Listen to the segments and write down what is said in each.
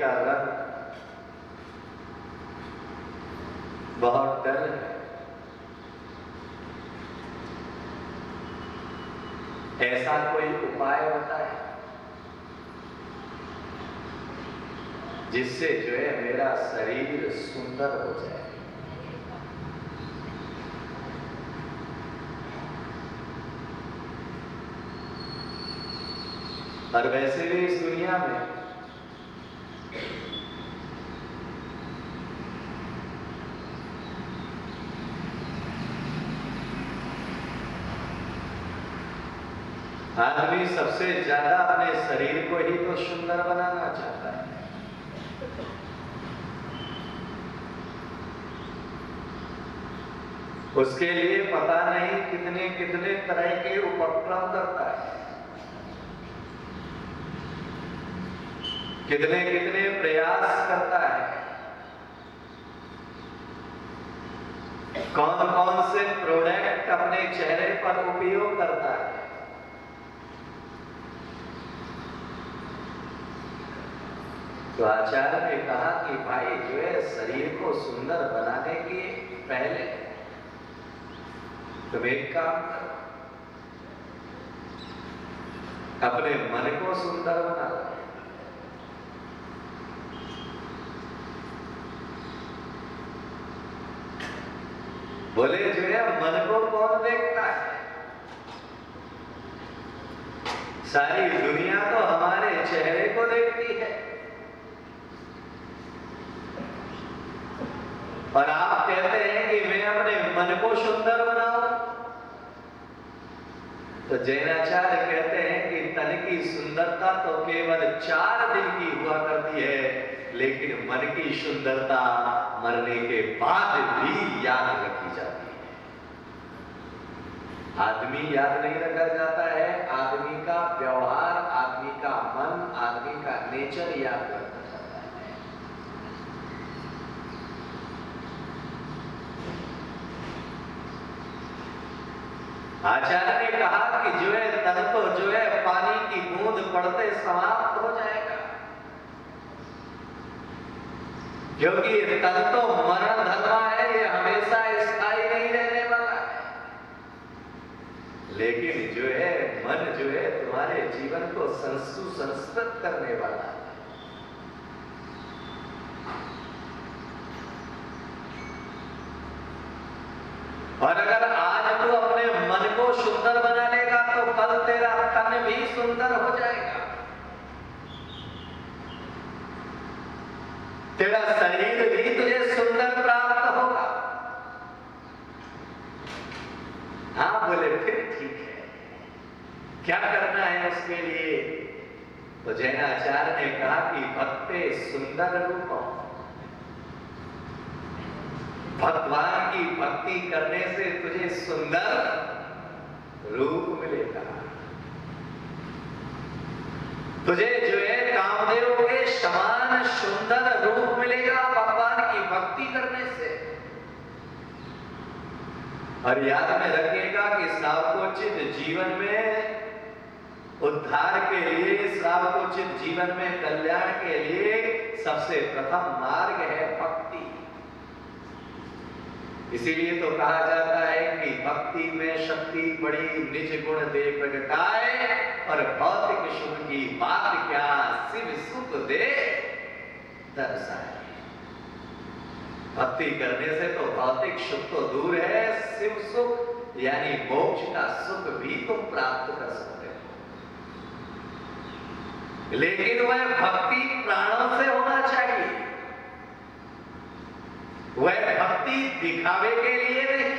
का रंग बहुत डल है। ऐसा कोई उपाय बताए जिससे जो है मेरा शरीर सुंदर हो जाए। और वैसे भी इस दुनिया में आदमी सबसे ज्यादा अपने शरीर को ही तो सुंदर बनाना चाहता है। उसके लिए पता नहीं कितने कितने तरह के उपक्रम करता है, कितने कितने प्रयास करता है, कौन कौन से प्रोडक्ट अपने चेहरे पर उपयोग करता है। तो आचार्य ने कहा कि भाई जो है शरीर को सुंदर बनाने के पहले तुम एक काम करो, अपने मन को सुंदर बना लो। बोले जो है मन को कौन देखता है? सारी दुनिया तो हमारे चेहरे को देखती है। और आप कहते हैं कि मैं अपने मन को सुंदर बनाऊं। तो जैनाचार्य कहते हैं कि तन की सुंदरता तो केवल 4 दिन की हुआ करती है, लेकिन मन की सुंदरता मरने के बाद भी याद रखी जाती है। आदमी याद नहीं रखा जाता है, आदमी का व्यवहार, आदमी का मन, आदमी का नेचर याद रखा जाता है। आचार्य ने कहा कि जो है तन तो जो है पानी की बूंद पड़ते समाप्त हो जाएगा, क्योंकि तन तो मरण धर्मा है, ये हमेशा स्थायी नहीं रहने वाला है। लेकिन जो है मन जो है तुम्हारे जीवन को सुसंस्कृत करने वाला है। और अगर आज तू अपने मन को सुंदर बना लेगा तो कल तेरा तन भी सुंदर हो जाएगा, तेरा शरीर भी तुझे सुंदर प्राप्त होगा। हाँ बोले फिर ठीक है, क्या करना है उसके लिए? तो जैनाचार्य ने कहा कि भक्ते सुंदर रूपों, भगवान की भक्ति करने से तुझे सुंदर रूप मिलेगा। तुझे जो है कामदेव के समान सुंदर रूप मिलेगा भगवान की भक्ति करने से। और याद में रखिएगा कि श्रावकोचित जीवन में उद्धार के लिए, श्रावकोचित जीवन में कल्याण के लिए सबसे प्रथम मार्ग है भक्ति। इसीलिए तो कहा जाता है कि भक्ति में शक्ति बड़ी, निज गुण दे प्रगटाए, और भौतिक सुख की बात क्या, शिव सुख दे दर्शाए। भक्ति करने से तो भौतिक सुख तो दूर है, शिव सुख यानी मोक्ष का सुख भी तुम प्राप्त कर सकते हो। लेकिन वह भक्ति प्राणों से होना चाहिए, वह भक्ति दिखावे के लिए नहीं,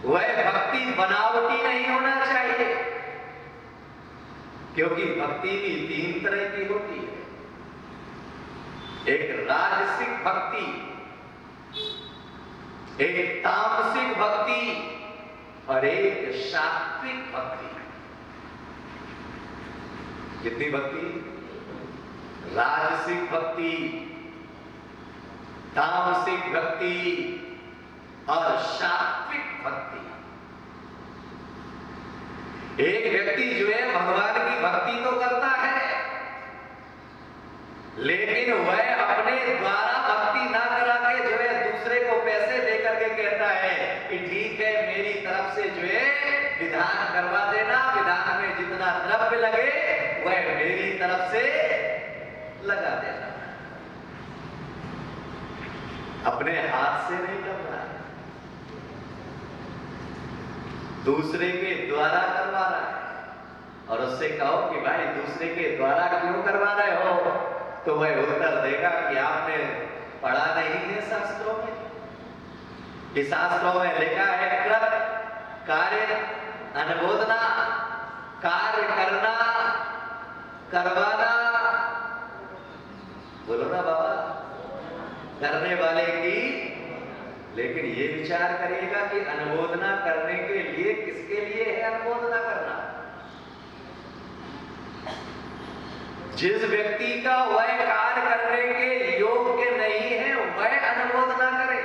वह भक्ति बनावटी नहीं होना चाहिए। क्योंकि भक्ति भी 3 तरह की होती है, एक राजसिक भक्ति, एक तामसिक भक्ति और एक सात्विक भक्ति। कितनी भक्ति? राजसिक भक्ति, तामसिक भक्ति और सात्विक भक्ति। एक व्यक्ति जो है भगवान की भक्ति तो करता है, लेकिन वह अपने द्वारा भक्ति ना करा के जो है दूसरे को पैसे दे करके कहता है कि ठीक है मेरी तरफ से जो है विधान करवा देना, विधान में जितना द्रव्य लगे वह मेरी तरफ से लगा देना। अपने हाथ से नहीं करना है, दूसरे के द्वारा करवा रहा है। और उससे कहो कि भाई दूसरे के द्वारा क्यों करवा रहे हो, तो वह उत्तर देगा कि आपने पढ़ा नहीं है शास्त्रों में, कि शास्त्रों में लिखा है कृत कार्य अनुमोदना, कार्य करना करवाना। बोलो ना बाबा, करने वाले की। लेकिन ये विचार करिएगा कि अनुमोदना करने के लिए किसके लिए है अनुमोदना करना? जिस व्यक्ति का वह कार्य करने के योग्य नहीं है वह अनुमोदना करे।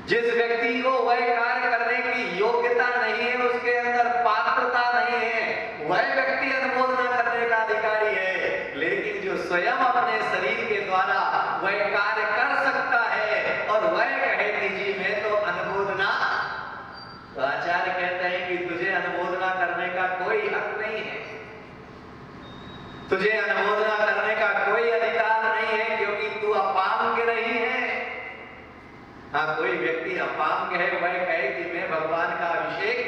जिस व्यक्ति को वह कार्य करने की योग्यता नहीं है, उसके अंदर पात्रता नहीं है, वह व्यक्ति अनुमोदना करने का अधिकारी है। लेकिन जो स्वयं अपने शरीर के द्वारा वह कार्य कर सकता है और वह कहे कि जी मैं तो अनुमोदना, तो आचार्य कहते हैं कि तुझे अनुमोदना करने का कोई हक नहीं है, तुझे अनुमोदना करने का कोई अधिकार नहीं है, क्योंकि तू अपांग नहीं है। हाँ, कोई व्यक्ति अपांग है वह कहे कि मैं भगवान का अभिषेक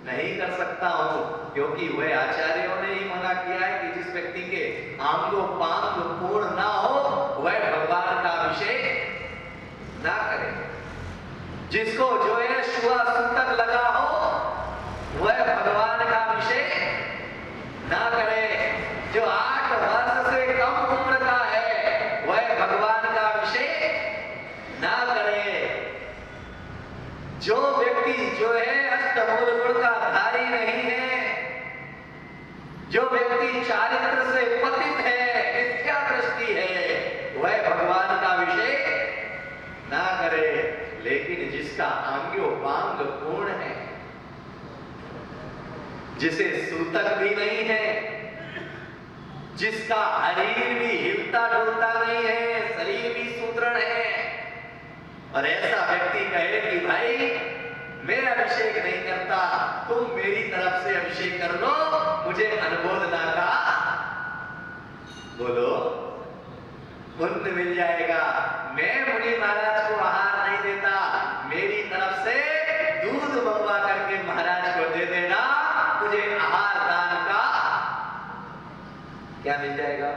नहीं कर सकता हूं, क्योंकि वह आचार्यों ने ही मना किया है कि जिस व्यक्ति के आंगोपांग पूर्ण ना हो वह भगवान का अभिषेक ना करे। जिसको जो है शुआ सूतक लगा हो वह भगवान का अभिषेक ना करे। जो 8 वर्ष से कम उम्र का है वह भगवान का अभिषेक ना करे। जो व्यक्ति जो है अष्टमूल गुण का धारी नहीं है, जो व्यक्ति चारित्र से पतित है, मिथ्या दृष्टि है, वह भगवान का अभिषेक ना करे। लेकिन जिसका आंग्योपांग पूर्ण है, जिसे सूतक भी नहीं है, जिसका शरीर भी हिलता डुलता नहीं है, शरीर भी सुदृढ़ है, और ऐसा व्यक्ति कहे कि भाई मैं अभिषेक नहीं करता, तुम मेरी तरफ से अभिषेक कर लो, मुझे अनुमोदना का बोलो पुण्य मिल जाएगा। मैं मुनि महाराज को आहार नहीं देता, मेरी तरफ से दूध मंगवा करके महाराज को दे देना, मुझे आहार दान का क्या मिल जाएगा?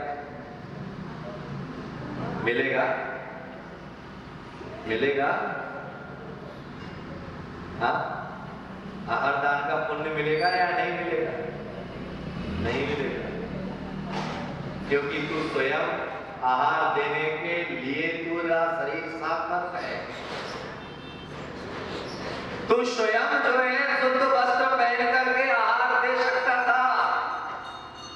मिलेगा? मिलेगा? हाँ, आहार दान का पुण्य मिलेगा या नहीं मिलेगा? नहीं मिलेगा, क्योंकि तू स्वयं आहार देने के लिए पूरा शरीर सामर्थ है। तू स्वयं जो है शुद्ध वस्त्र पहन करके आहार दे सकता था,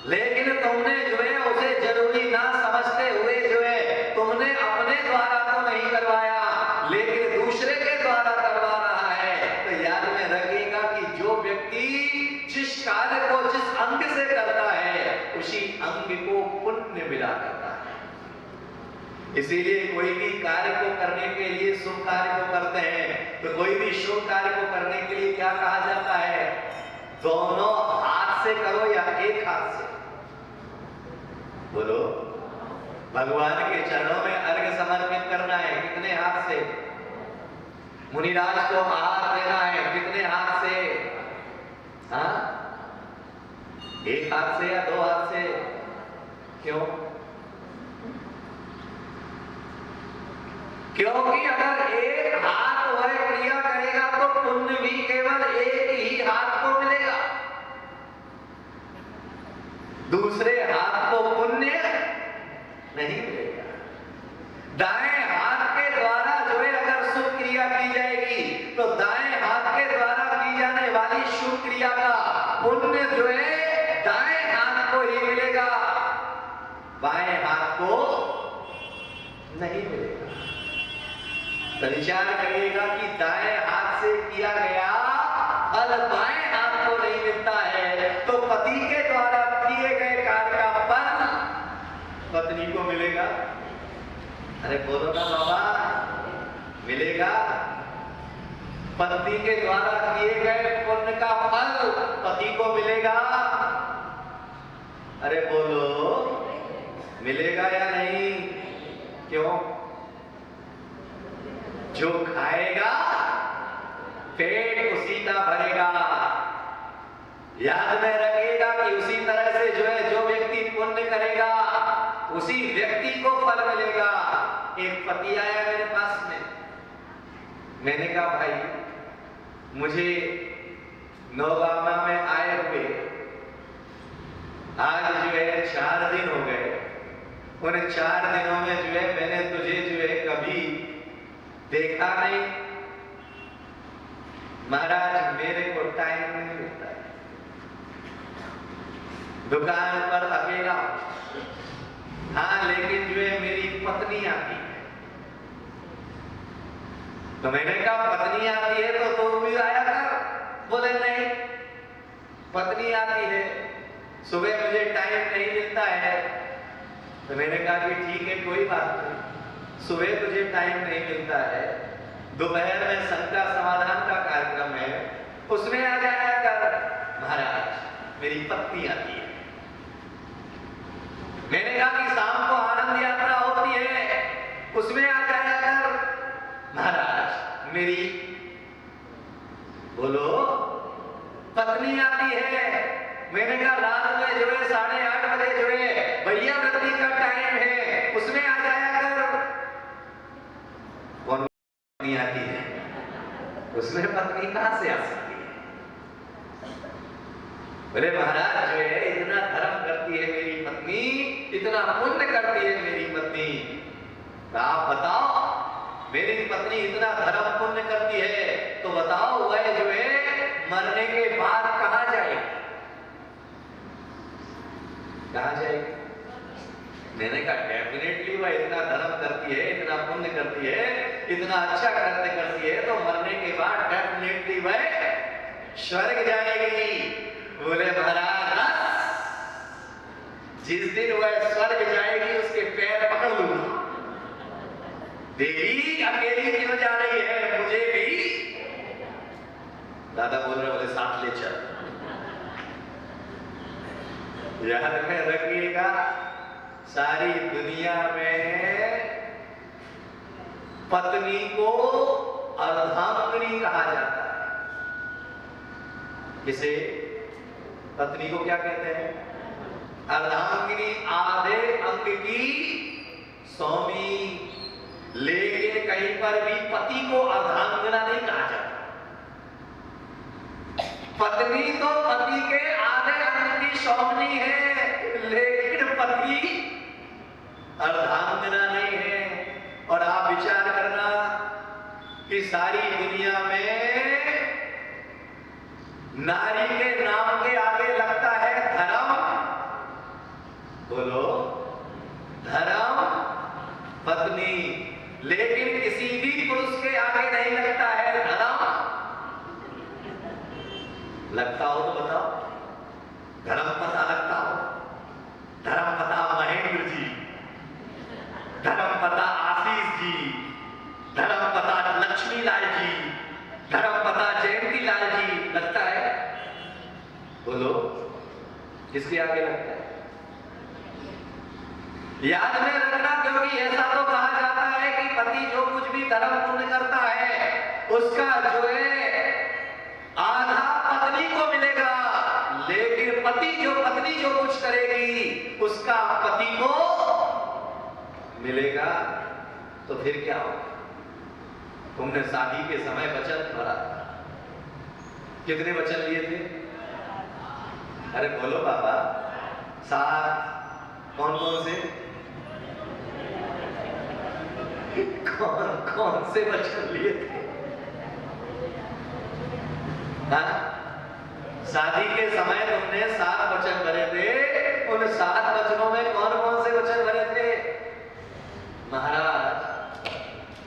लेकिन तुमने जो है उसे जरूरी ना समझते हुए जो है तुमने अपने द्वारा तो नहीं करवाया, लेकिन दूसरे के द्वारा करवा रहा है। तो याद में रखिएगा कि जो व्यक्ति जिस कार्य को जिस अंग से करता है उसी अंग को पुण्य मिला करता है। इसीलिए कोई भी कार्य को करने के लिए, शुभ कार्य को करते हैं तो कोई भी शुभ कार्य को करने के लिए क्या कहा जाता है? दोनों हाथ से करो या एक हाथ से? बोलो। भगवान के चरणों में अर्घ्य समर्पित करना है, कितने हाथ से? मुनिराज को आहार देना है, कितने हाथ से? हाँ, एक हाथ से या 2 हाथ से? क्यों? क्योंकि अगर एक हाथ वह क्रिया करेगा तो पुण्य भी केवल एक ही हाथ को मिलेगा, दूसरे हाथ को पुण्य नहीं मिलेगा। दाएं हाथ के द्वारा जो है अगर शुभ क्रिया की जाएगी तो दाएं हाथ के द्वारा की जाने वाली शुभ क्रिया का पुण्य जो है दाएं हाथ को ही मिलेगा, बाएं हाथ को नहीं मिलेगा। तो विचार करिएगा कि दाएं हाथ से किया गया फल बाएं हाथ को नहीं मिलता है, तो पति के द्वारा किए गए कार्य का पति को मिलेगा? अरे बोलो ना बाबा, मिलेगा? पत्नी के द्वारा किए गए पुण्य का फल पति को मिलेगा? अरे बोलो, मिलेगा या नहीं? क्यों? जो खाएगा पेट उसी का भरेगा। याद में रखिएगा कि उसी तरह से जो व्यक्ति पुण्य करेगा उसी व्यक्ति को फल मिलेगा। एक पति आया मेरे पास में, मैंने कहा भाई मुझे नौगामा में आए हुए आज 4 दिन हो गए। उन 4 दिनों में मैंने तुझे कभी देखा नहीं। महाराज मेरे को टाइम नहीं मिलता है, दुकान पर अकेला। हाँ लेकिन मेरी पत्नी आती है। तो मैंने कहा पत्नी आती है तो तू भी आया कर। बोले नहीं, पत्नी आती है, सुबह मुझे टाइम नहीं मिलता है। तो मैंने कहा कि ठीक है कोई बात नहीं, सुबह तुझे टाइम नहीं मिलता है, दोपहर में शंका समाधान का कार्यक्रम है, उसमें आ जाया कर। महाराज मेरी पत्नी आती है। मैंने कहा कि शाम को आनंद यात्रा होती है, उसमें आ जाया कर। महाराज मेरी बोलो पत्नी आती है। मैंने कहा रात में 8:30 बजे भैया वृद्धि का टाइम है, उसमें आ जाया कर। कौन पत्नी आती है? उसमें पत्नी कहां से आ सकती है? बोले महाराज इतना धर्म करती है मेरी पत्नी, इतना पुण्य करती है मेरी पत्नी। तो आप बताओ मेरी पत्नी इतना धर्म पुण्य करती है तो बताओ वह मरने के बाद कहां जाएगी? कहां जाएगी? मैंने कहा डेफिनेटली वह इतना धर्म करती है, इतना पुण्य करती है, इतना अच्छा कर्म करती है तो मरने के बाद डेफिनेटली वह स्वर्ग जाएगी। बोले महाराज जिस दिन वह स्वर्ग जाएगी उसके पैर पकड़ लूंगा। देवी अकेली क्यों जा रही है, मुझे भी दादा बोल रहे, बोले साथ ले चल। याद में रखिएगा सारी दुनिया में पत्नी को अर्धांगिनी कहा जाता है। किसे? पत्नी को क्या कहते हैं? अर्धांगिनी, आधे अंग की स्वामी। लेकिन कहीं पर भी पति को अर्धांगिना नहीं कहा जाता। पत्नी तो पति के आधे अंग की स्वामी है, लेकिन पति अर्धांगिना नहीं है। और आप विचार करना कि सारी दुनिया में नारी के नाम के आगे लगता है धर्म। बोलो धर्म, पत्नी। लेकिन किसी भी पुरुष के आगे नहीं लगता है धर्म। लगता हो तो बताओ, धर्म पता लगता हो? धर्म पता महेंद्र जी, धर्म पता आशीष जी, धर्म पता लक्ष्मी लाल जी, धर्म पता जयंती लाल जी, लगता है? बोलो किसके आगे लगता है? याद में रखना, क्योंकि ऐसा तो कहा जाता है कि पति जो कुछ भी धर्म पुण्य करता है उसका आधा पत्नी को मिलेगा, लेकिन पत्नी जो कुछ करेगी उसका पति को मिलेगा। तो फिर क्या होगा? तुमने शादी के समय वचन भरा, कितने वचन लिए थे? अरे बोलो बाबा, 7। कौन कौन से? कौन से वचन लिए थे? हाँ? शादी के समय तुमने 7 वचन भरे थे। उन 7 वचनों में कौन कौन से वचन भरे थे? महाराज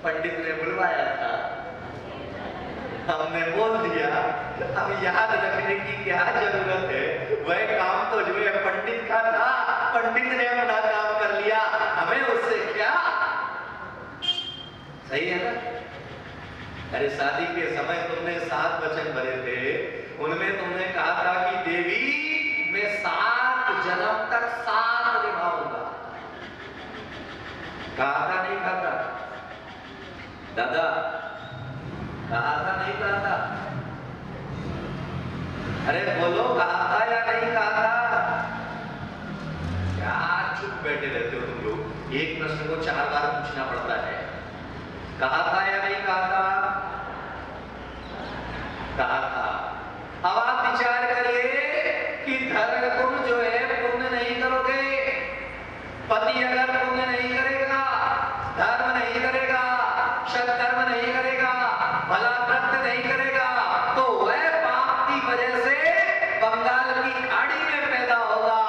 पंडित ने बुलवाया था, हमने बोल दिया। अब याद रखने की क्या जरूरत है? वह काम तो पंडित का था, पंडित ने अपना काम कर लिया। सही है ना? अरे शादी के समय तुमने 7 वचन भरे थे, उनमें तुमने कहा था कि देवी मैं 7 जन्म तक साथ निभाऊंगा। कहा था नहीं कहा था? दादा कहा था नहीं कहा था? अरे बोलो कहा था या नहीं कहा था? क्या चुप बैठे रहते हो तुम लोग? एक प्रश्न को 4 बार पूछना पड़ता है। कहा था या नहीं कहा था? कहा था। अब आप विचार करिए कि धर्म तुम जो है पुण्य नहीं करोगे, पति अगर पुण्य नहीं करेगा, धर्म नहीं करेगा, सत्कर्म नहीं करेगा, भला कृत्य नहीं करेगा, तो वह पाप की वजह से बंगाल की खाड़ी में पैदा होगा,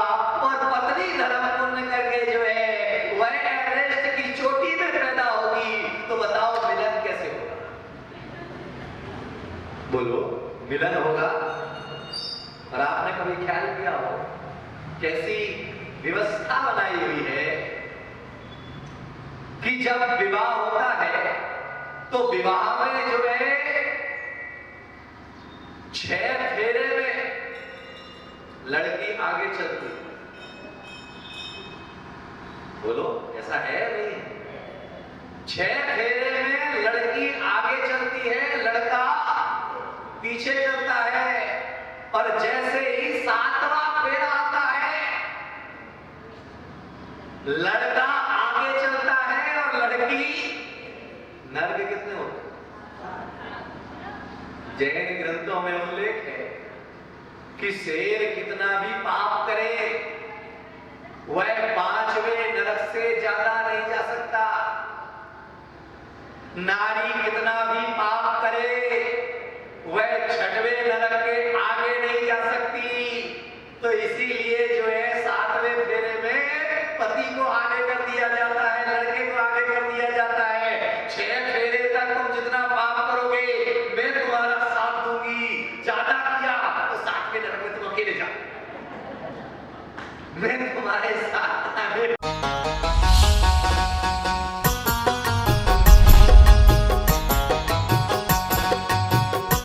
और पत्नी धर्म पुण्य करके जो है वह एवरेस्ट की चोटी में पैदा होगी। तो बताओ मिलन कैसे होगा? बोलो मिलन होगा? और आपने कभी ख्याल किया हो कैसी व्यवस्था बनाई हुई है कि जब विवाह होता है तो विवाह में जो है 6 फेरे में लड़की आगे चलती है। बोलो ऐसा है नहीं? 6 फेरे में लड़की आगे चलती है, लड़का पीछे चलता है, और जैसे ही 7वां फेरा आता है लड़का आगे चलता है और लड़की। नर्क कितने होते? जैन ग्रंथों में उल्लेख है कि शेर कितना भी पाप करे वह 5वें नरक से ज्यादा नहीं जा सकता। नारी कितना भी पाप करे वह 6वें नरक के आगे नहीं जा सकती। तो इसीलिए जो है 7वें फेरे में पति को आगे कर दिया जाता है, लड़के को आगे कर दिया जाता है। 6 फेरे तक तुम जितना पाप करोगे मैं तुम्हारा साथ दूंगी, ज्यादा किया तो 7वें नरक में तुम अकेले जाओ, मैं तुम्हारे साथ